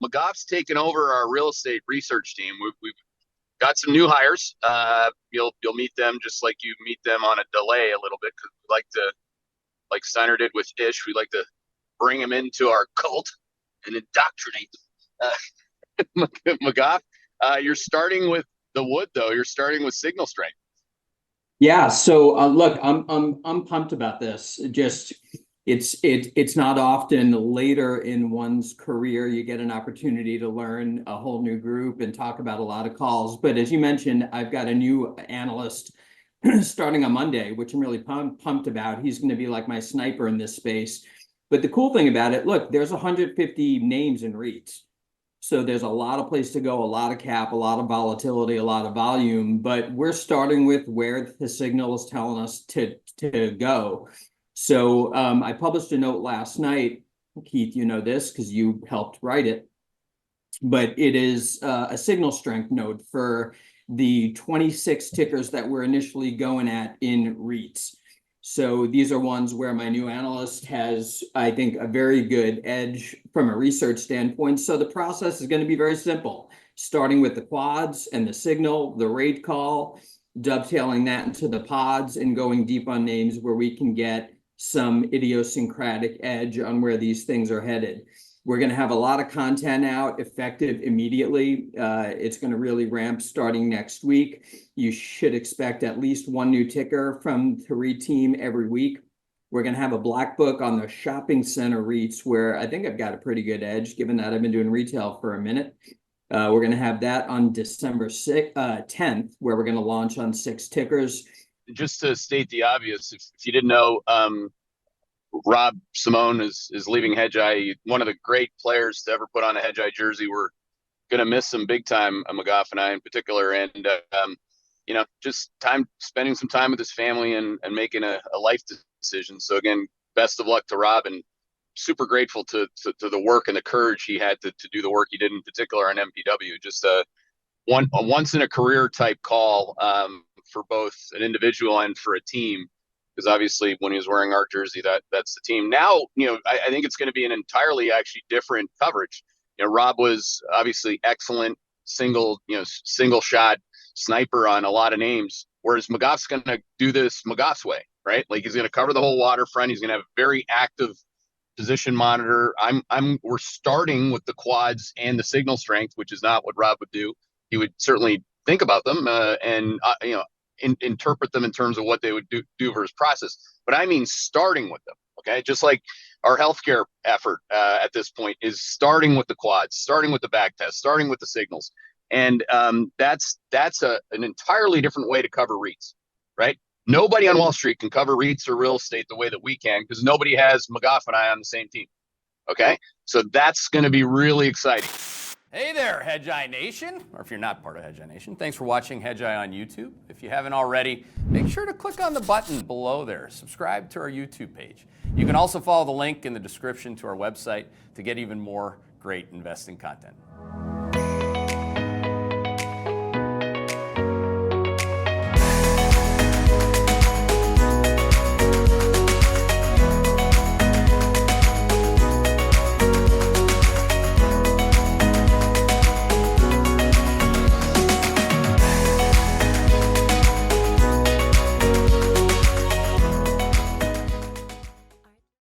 McGough's taken over our real estate research team. We've got some new hires. You'll meet them just like you meet them on a delay a little bit, because we like to, like Steiner did with Ish, we like to bring them into our cult and indoctrinate them. McGough, you're starting with the wood, though. You're starting with signal strength. Yeah. So look, I'm pumped about this. Just it's not often later in one's career you get an opportunity to learn a whole new group and talk about a lot of calls. But as you mentioned, I've got a new analyst starting on Monday, which I'm really pumped about. He's going to be like my sniper in this space. But the cool thing about it, look, there's 150 names in REITs. So there's a lot of place to go, a lot of cap, a lot of volatility, a lot of volume, but we're starting with where the signal is telling us to go. So I published a note last night, Keith, you know this because you helped write it, but it is a signal strength note for the 26 tickers that we're initially going at in REITs. So these are ones where my new analyst has, I think, a very good edge from a research standpoint. So the process is going to be very simple, starting with the quads and the signal, the rate call, dovetailing that into the pods and going deep on names where we can get some idiosyncratic edge on where these things are headed. We're going to have a lot of content out effective immediately. It's going to really ramp starting next week. You should expect at least one new ticker from the REIT team every week. We're going to have a black book on the shopping center REITs, where I think I've got a pretty good edge, given that I've been doing retail for a minute. We're going to have that on December 10th, where we're going to launch on 6 tickers. Just to state the obvious, if you didn't know, Rob Simone is leaving Hedgeye, one of the great players to ever put on a Hedgeye jersey. We're going to miss him big time, McGough and I in particular. And, just spending some time with his family and making a life decision. So again, best of luck to Rob, and super grateful to the work and the courage he had to do the work he did, in particular on MPW. Just a once in a career type call for both an individual and for a team. Because obviously when he was wearing our jersey, that's the team. Now, I think it's going to be an entirely actually different coverage. Rob was obviously excellent single shot sniper on a lot of names, whereas McGough's going to do this McGough's way, right? Like, he's going to cover the whole waterfront. He's going to have a very active position monitor. We're starting with the quads and the signal strength, which is not what Rob would do. He would certainly think about them interpret them in terms of what they would do for his process. But I mean, starting with them, okay? Just like our healthcare effort at this point is starting with the quads, starting with the back test, starting with the signals. And that's an entirely different way to cover REITs, right? Nobody on Wall Street can cover REITs or real estate the way that we can, because nobody has McGough and I on the same team, okay? So that's going to be really exciting. Hey there, Hedgeye Nation, or if you're not part of Hedgeye Nation, thanks for watching Hedgeye on YouTube. If you haven't already, make sure to click on the button below there. Subscribe to our YouTube page. You can also follow the link in the description to our website to get even more great investing content.